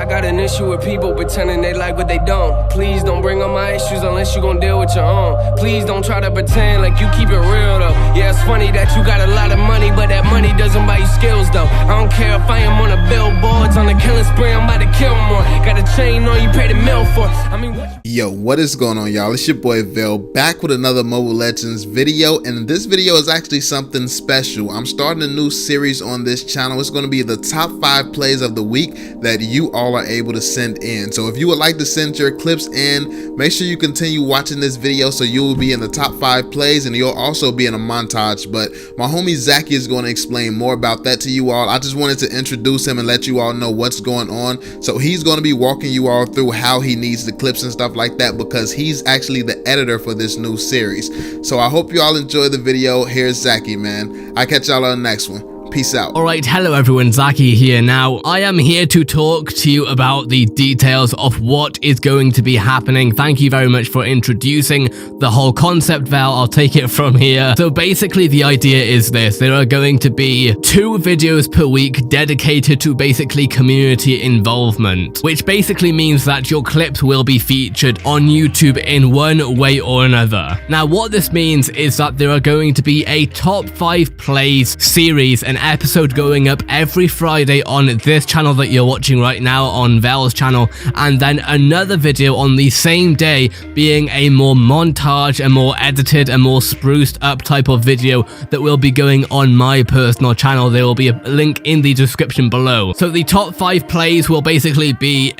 got an issue with people pretending they like what they don't. Please don't bring up my issues unless you gon' deal with your own. Please don't try to pretend like you keep it real though. Yeah, it's funny that you got a lot of money, but that money doesn't buy you skills though. I don't care if I am on the billboards, on the killing spree, I'm about to kill more. Got a chain on you pay the mill for. I mean, what? Yo, what is going on, y'all? It's your boy VeLL back with another Mobile Legends video, and this video is actually something special. I'm starting a new series on this channel. It's going to be the top 5 plays of the week that you all are able to send in. So if you would like to send your clips in, make sure you continue watching this video so you will be in the top 5 plays, and you'll also be in a montage. But my homie Zachy is going to explain more about that to you all. I just wanted to introduce him and let you all know what's going on. So he's going to be walking you all through how he needs the clips and stuff like that, because he's actually the editor for this new series. So I hope you all enjoy the video. Here's Zachy, man. I'll catch y'all on the next one. Peace out. Alright, hello everyone, Zachy here. Now, I am here to talk to you about the details of what is going to be happening. Thank you very much for introducing the whole concept, VeLL. I'll take it from here. So basically, the idea is this. There are going to be 2 videos per week dedicated to basically community involvement, which basically means that your clips will be featured on YouTube in one way or another. Now, what this means is that there are going to be a top 5 plays series, an episode going up every Friday on this channel that you're watching right now, on VeLL's channel, and then another video on the same day being a more montage, a more edited, a more spruced up type of video that will be going on my personal channel. There will be a link in the description below. So the top 5 plays will basically be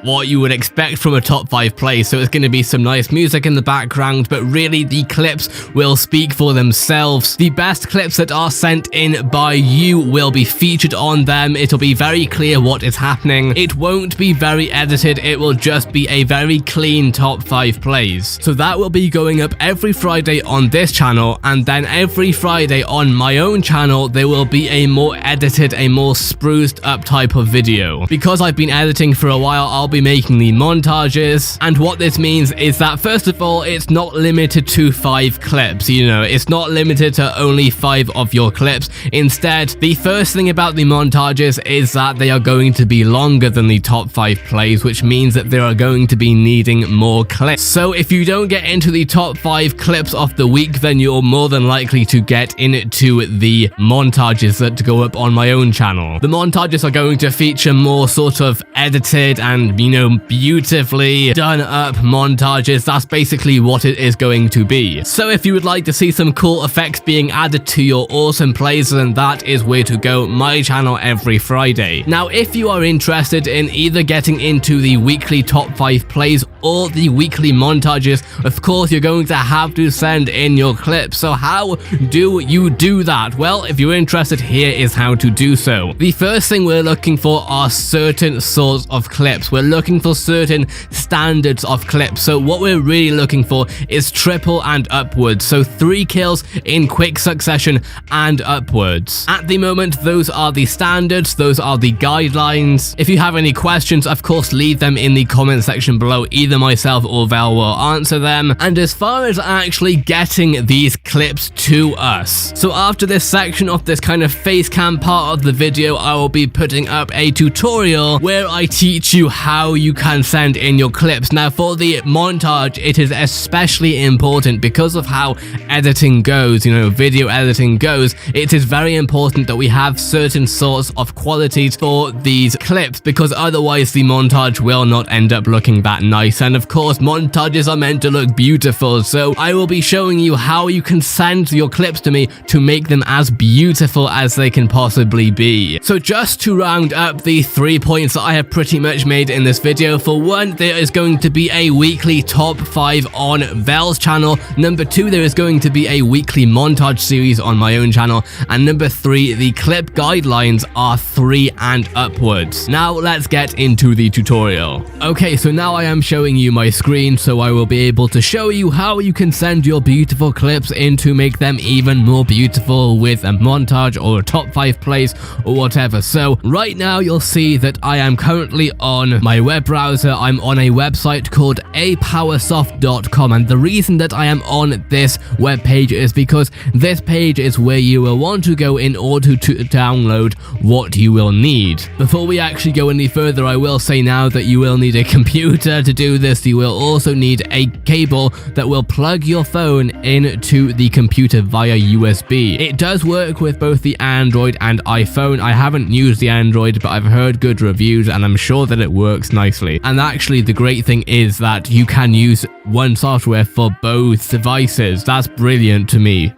what you would expect from a top 5 play. So it's going to be some nice music in the background, but really the clips will speak for themselves. The best clips that are sent in by you will be featured on them. It'll be very clear what is happening. It won't be very edited. It will just be a very clean top 5 plays. So that will be going up every Friday on this channel, and then every Friday on my own channel there will be a more edited, a more spruced up type of video. Because I've been editing for a while, I'll be making the montages, and what this means is that first of all, it's not limited to 5 clips. You know, it's not limited to only 5 of your clips. Instead, the first thing about the montages is that they are going to be longer than the top 5 plays, which means that they are going to be needing more clips. So if you don't get into the top 5 clips of the week, then you're more than likely to get into the montages that go up on my own channel. The montages are going to feature more sort of edited and, you know, beautifully done up montages. That's basically what it is going to be. So if you would like to see some cool effects being added to your awesome plays, then that is where to go, my channel every Friday. Now, if you are interested in either getting into the weekly top 5 plays or the weekly montages, of course you're going to have to send in your clips. So how do you do that? Well, if you're interested, here is how to do so. The first thing we're looking for are certain sorts of clips. We're looking for certain standards of clips. So what we're really looking for is triple and upwards. So 3 kills in quick succession and upwards. At the moment, those are the standards, those are the guidelines. If you have any questions, of course, leave them in the comment section below. Either myself or VeLL will answer them. And as far as actually getting these clips to us, so after this section of this kind of face cam part of the video, I will be putting up a tutorial where I teach you how you can send in your clips. Now, for the montage, it is especially important because of how editing goes, you know, video editing goes. It is very important that we have certain sorts of qualities for these clips, because otherwise the montage will not end up looking that nice. And of course, montages are meant to look beautiful, so I will be showing you how you can send your clips to me to make them as beautiful as they can possibly be. So just to round up the 3 points that I have pretty much made in this video, for one, there is going to be a weekly top 5 on VeLL's channel. Number 2, there is going to be a weekly montage series on my own channel. And number 3, the clip guidelines are 3 and upwards. Now let's get into the tutorial. Okay, so now I am showing you my screen, so I will be able to show you how you can send your beautiful clips in to make them even more beautiful with a montage or a top 5 plays or whatever. So right now you'll see that I am currently on my web browser. I'm on a website called apowersoft.com, and the reason that I am on this web page is because this page is where you will want to go so in order to download what you will need. Before we actually go any further, I will say now that you will need a computer to do this. You will also need a cable that will plug your phone into the computer via USB. It does work with both the Android and iPhone. I haven't used the Android, but I've heard good reviews and I'm sure that it works nicely. And actually the great thing is that you can use one software for both devices. That's brilliant to me.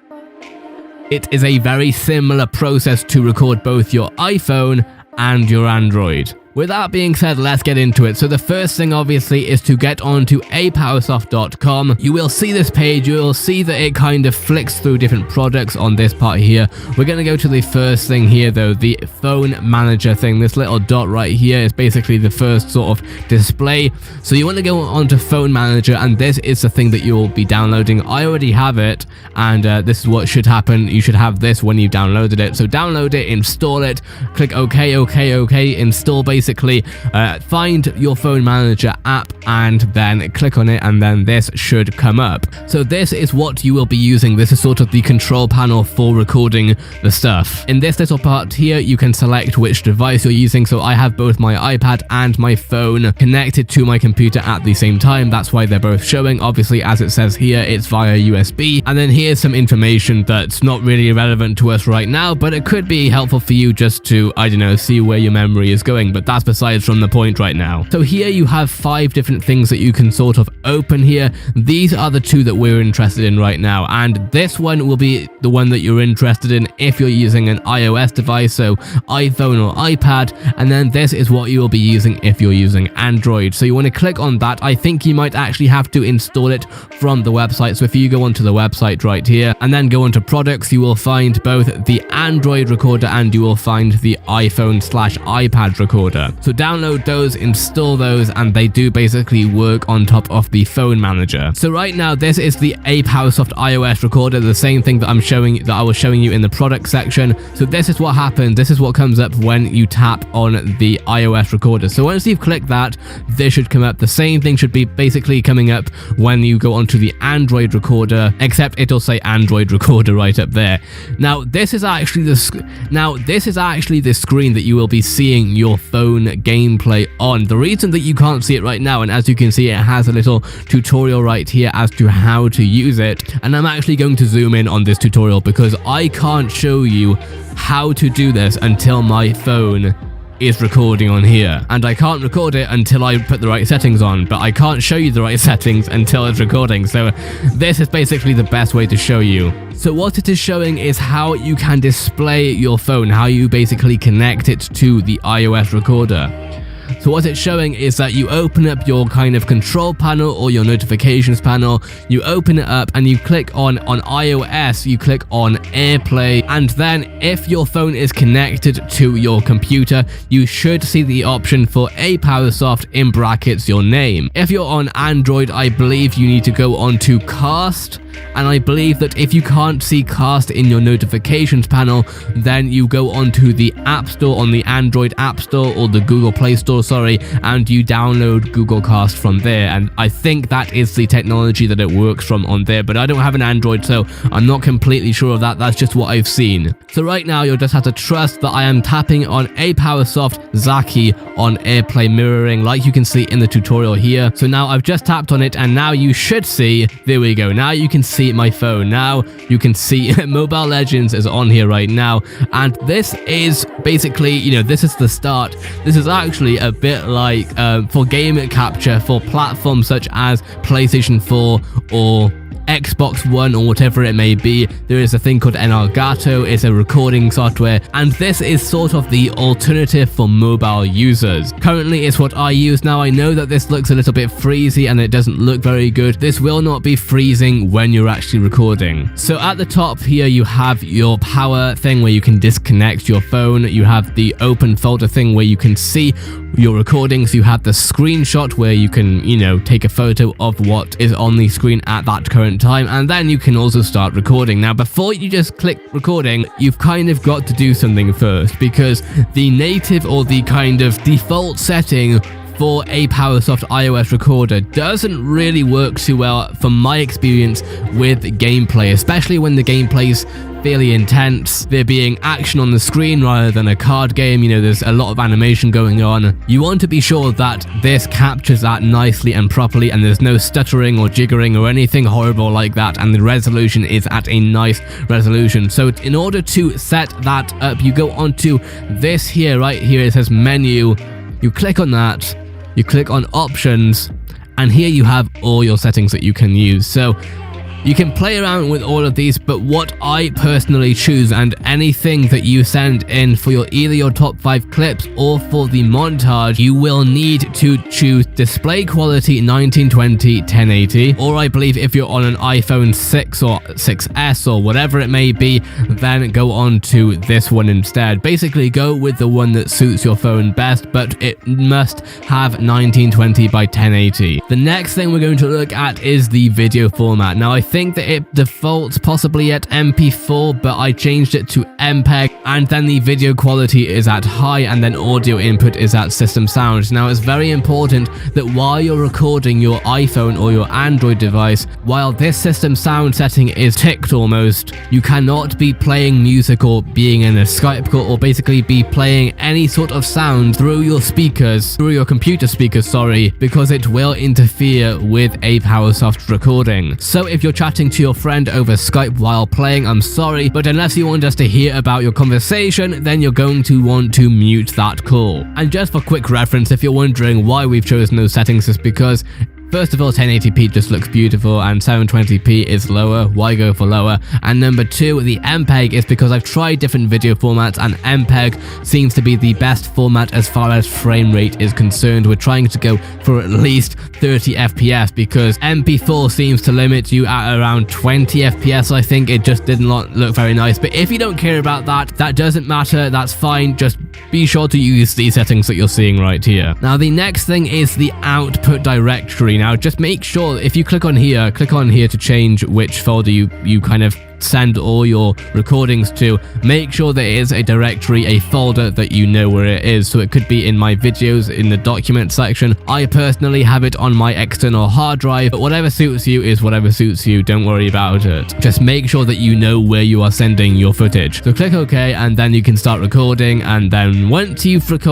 It is a very similar process to record both your iPhone and your Android. With that being said, let's get into it. So the first thing obviously is to get onto apowersoft.com. You will see this page, you will see that it kind of flicks through different products on this part here. We're going to go to the first thing here though, the phone manager thing. This little dot right here is basically the first sort of display. So you want to go onto phone manager, and this is the thing that you will be downloading. I already have it, and this is what should happen. You should have this when you've downloaded it. So download it, install it, click OK, install basically. Find your phone manager app and then click on it, and then this should come up. So this is what you will be using. This is sort of the control panel for recording the stuff. In this little part here, you can select which device you're using. So I have both my iPad and my phone connected to my computer at the same time. That's why they're both showing. Obviously, as it says here, it's via USB. And then here's some information that's not really relevant to us right now, but it could be helpful for you just to, I don't know, see where your memory is going. But that's besides from the point right now. So here you have 5 different things that you can sort of open here. These are the 2 that we're interested in right now, and this one will be the one that you're interested in if you're using an iOS device, so iPhone or iPad, and then this is what you will be using if you're using Android. So you want to click on that. I think you might actually have to install it from the website. So if you go onto the website right here and then go onto products, you will find both the Android recorder and you will find the iPhone/iPad recorder. So download those, install those, and they do basically work on top of the phone manager. So right now, this is the apowersoft iOS recorder, the same thing that I was showing you in the product section. So this is what happens. This is what comes up when you tap on the iOS recorder. So once you've clicked that, this should come up. The same thing should be basically coming up when you go onto the Android recorder, except it'll say Android recorder right up there. Now this is actually the screen that you will be seeing your phone gameplay on. The reason that you can't see it right now, and as you can see, it has a little tutorial right here as to how to use it, and I'm actually going to zoom in on this tutorial because I can't show you how to do this until my phone is recording on here, and I can't record it until I put the right settings on, but I can't show you the right settings until it's recording. So this is basically the best way to show you. So what it is showing is how you can display your phone, how you basically connect it to the iOS recorder. So what it's showing is that you open up your kind of control panel or your notifications panel, you open it up and you click on iOS, you click on AirPlay, and then if your phone is connected to your computer, you should see the option for apowersoft in brackets your name. If you're on Android, I believe you need to go on to Cast, and I believe that if you can't see Cast in your notifications panel, then you go onto the App Store, on the Android App Store or the Google Play Store, and you download Google Cast from there. And I think that is the technology that it works from on there, but I don't have an Android, so I'm not completely sure of that. That's just what I've seen. So right now, you'll just have to trust that I am tapping on apowersoft Zaki on AirPlay mirroring, like you can see in the tutorial here. So now I've just tapped on it, and now you should see, there we go. Now you can see my phone. Now you can see Mobile Legends is on here right now, and this is basically, this is the start. This is actually a bit like for game capture for platforms such as PlayStation 4 or Xbox One or whatever it may be. There is a thing called Elgato. It's a recording software, and this is sort of the alternative for mobile users. Currently it's what I use. Now I know that this looks a little bit freezy and it doesn't look very good. This will not be freezing when you're actually recording. So at the top here you have your power thing where you can disconnect your phone. You have the open folder thing where you can see your recordings. You have the screenshot where you can, take a photo of what is on the screen at that current time, and then you can also start recording. Now before you just click recording, you've kind of got to do something first, because the native or the kind of default setting for apowersoft iOS recorder doesn't really work too well from my experience with gameplay, especially when the gameplay's fairly intense, there being action on the screen rather than a card game, you know, there's a lot of animation going on. You want to be sure that this captures that nicely and properly, and there's no stuttering or jiggering or anything horrible like that, and the resolution is at a nice resolution. So in order to set that up, you go onto this here, right here, it says menu, you click on that, you click on options, and here you have all your settings that you can use. So you can play around with all of these, but what I personally choose, and anything that you send in for either your top 5 clips or for the montage, you will need to choose display quality 1920 1080, or I believe if you're on an iPhone 6 or 6S or whatever it may be, then go on to this one instead. Basically go with the one that suits your phone best, but it must have 1920 by 1080. The next thing we're going to look at is the video format. Now I think that it defaults possibly at MP4, but I changed it to MPEG, and then the video quality is at high, and then audio input is at system sound. Now it's very important that while you're recording your iPhone or your Android device, while this system sound setting is ticked almost, you cannot be playing music or being in a Skype call or basically be playing any sort of sound through your speakers, through your computer speakers, sorry, because it will interfere with a PowerSoft recording. So if you're chatting to your friend over Skype while playing, I'm sorry, but unless you want us to hear about your conversation, then you're going to want to mute that call. And just for quick reference, if you're wondering why we've chosen those settings, is because first of all, 1080p just looks beautiful, and 720p is lower. Why go for lower? And number 2, the MPEG is because I've tried different video formats, and MPEG seems to be the best format as far as frame rate is concerned. We're trying to go for at least 30 FPS because MP4 seems to limit you at around 20 FPS. I think it just did not look very nice. But if you don't care about that, that doesn't matter. That's fine. Just be sure to use these settings that you're seeing right here. Now, the next thing is the output directory. Now, just make sure if you click on here to change which folder you kind of send all your recordings to, make sure there is a directory, a folder that you know where it is. So it could be in my videos in the document section. I personally have it on my external hard drive, but whatever suits you is whatever suits you. Don't worry about it. Just make sure that you know where you are sending your footage. So click OK, and then you can start recording. And then once you click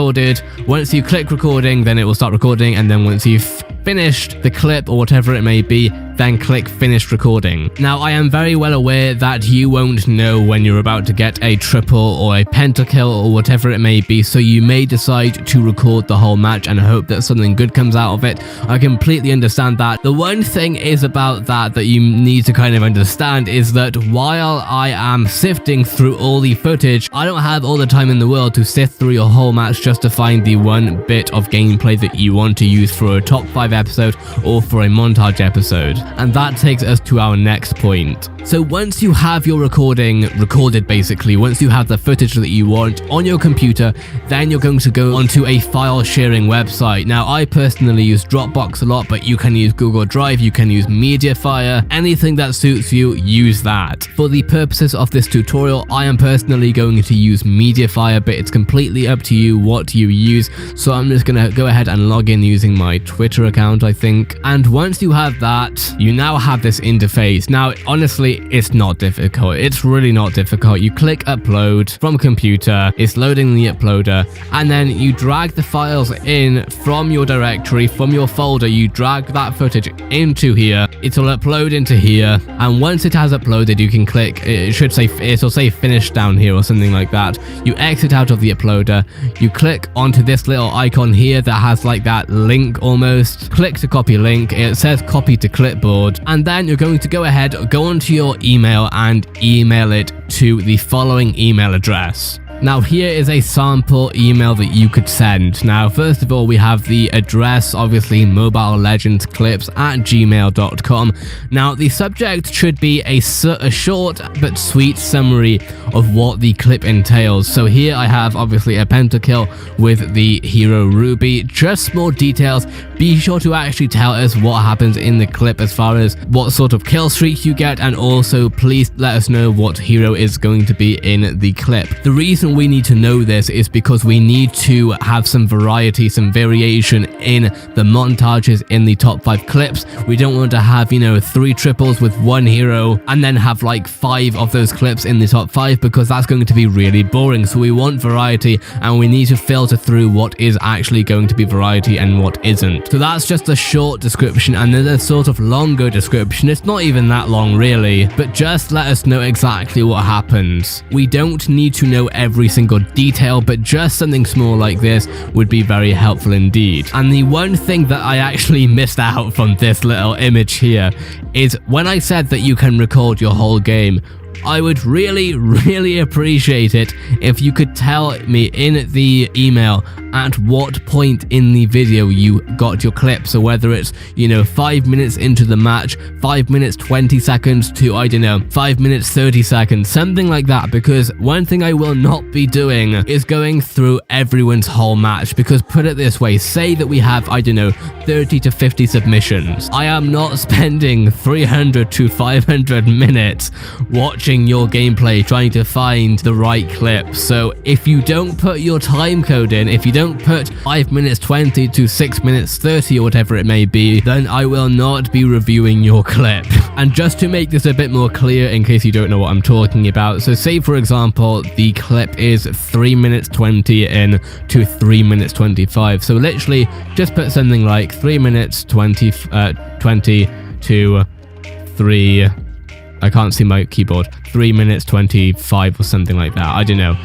recording, then it will start recording. And then once you've finished the clip or whatever it may be, then click finish recording. Now, I am very well aware that you won't know when you're about to get a triple or a pentakill or whatever it may be, so you may decide to record the whole match and hope that something good comes out of it. I completely understand that. The one thing is about that you need to kind of understand is that while I am sifting through all the footage, I don't have all the time in the world to sift through your whole match just to find the one bit of gameplay that you want to use for a top 5 episode or for a montage episode. And that takes us to our next point. So once you have your recording recorded, basically, once you have the footage that you want on your computer, then you're going to go onto a file sharing website. Now, I personally use Dropbox a lot, but you can use Google Drive, you can use Mediafire, anything that suits you, use that. For the purposes of this tutorial, I am personally going to use Mediafire, but it's completely up to you what you use. So I'm just going to go ahead and log in using my Twitter account, I think. And once you have that, you now have this interface. Now, honestly, it's not difficult. It's really not difficult. You click upload from computer, it's loading the uploader, and then you drag the files in from your directory, from your folder. You drag that footage into here. It'll upload into here, and once it has uploaded, you can click, it'll say finish down here or something like that. You exit out of the uploader, you click onto this little icon here that has like that link almost. Click to copy link. It says copy to clipboard, and then you're going to go ahead, go onto your email and email it to the following email address. Now, here is a sample email that you could send. Now, first of all, we have the address, obviously mobilelegendsclips@gmail.com. Now, the subject should be a short but sweet summary of what the clip entails. So here I have obviously a pentakill with the hero Ruby, just small details, be sure to actually tell us what happens in the clip as far as what sort of kill streak you get, and also please let us know what hero is going to be in the clip. The reason we need to know this is because we need to have some variety, some variation in the montages in the top 5 clips. We don't want to have, 3 triples with one hero and then have like 5 of those clips in the top 5, because that's going to be really boring. So we want variety, and we need to filter through what is actually going to be variety and what isn't. So that's just a short description, and then a sort of longer description. It's not even that long really, but just let us know exactly what happens. We don't need to know every single detail, but just something small like this would be very helpful indeed. And the one thing that I actually missed out from this little image here is when I said that you can record your whole game. I would really appreciate it if you could tell me in the email at what point in the video you got your clip. So whether it's, 5 minutes into the match, 5 minutes 20 seconds to, 5 minutes 30 seconds, something like that. Because one thing I will not be doing is going through everyone's whole match, because put it this way, say that we have, 30 to 50 submissions. I am not spending 300 to 500 minutes watching your gameplay trying to find the right clip. So if you don't put your time code in, if you don't put 5 minutes 20 to 6 minutes 30 or whatever it may be, then I will not be reviewing your clip. And just to make this a bit more clear in case you don't know what I'm talking about, so say for example the clip is 3 minutes 20 in to 3 minutes 25. So literally just put something like 3 minutes 20 to 3, I can't see my keyboard, 3 minutes 25 or something like that. I don't know.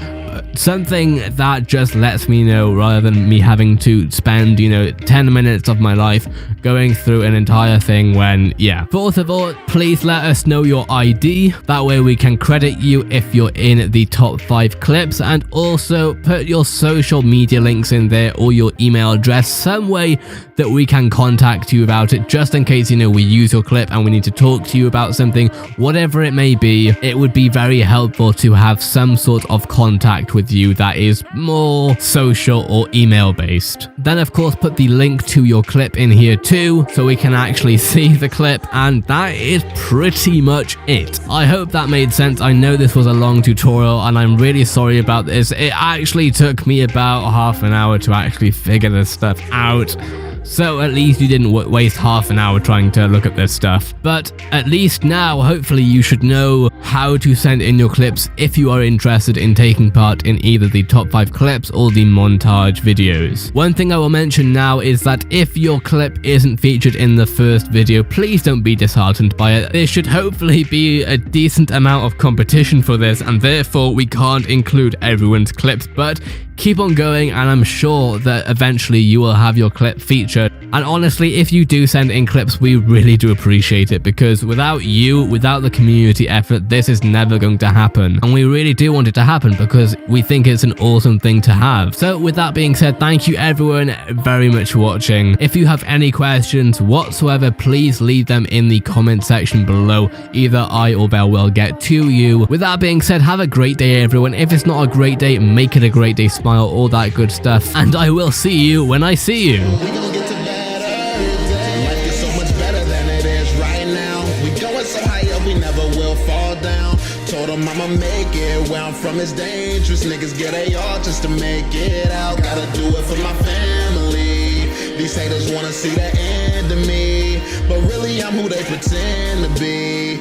Something that just lets me know, rather than me having to spend, 10 minutes of my life going through an entire thing when, Fourth of all, please let us know your ID. That way we can credit you if you're in the top 5 clips, and also put your social media links in there or your email address, some way that we can contact you about it, just in case, we use your clip and we need to talk to you about something, whatever it may be. It would be very helpful to have some sort of contact with you that is more social or email based. Then of course put the link to your clip in here too, so we can actually see the clip, and that is pretty much it. I hope that made sense. I know this was a long tutorial and I'm really sorry about this. It actually took me about half an hour to actually figure this stuff out. So at least you didn't waste half an hour trying to look at this stuff. But at least now, hopefully you should know how to send in your clips if you are interested in taking part in either the top 5 clips or the montage videos. One thing I will mention now is that if your clip isn't featured in the first video, please don't be disheartened by it. There should hopefully be a decent amount of competition for this, and therefore we can't include everyone's clips, but keep on going and I'm sure that eventually you will have your clip featured. And honestly, if you do send in clips, we really do appreciate it, because without you, without the community effort, this is never going to happen. And we really do want it to happen because we think it's an awesome thing to have. So with that being said, thank you everyone very much for watching. If you have any questions whatsoever, please leave them in the comment section below. Either I or VeLL will get to you. With that being said, have a great day everyone. If it's not a great day, make it a great day. Smile, all that good stuff. And I will see you when I see you. Told him I'ma make it where I'm from, it's dangerous. Niggas get AR just to make it out. Gotta do it for my family. These haters wanna see the end of me, but really I'm who they pretend to be.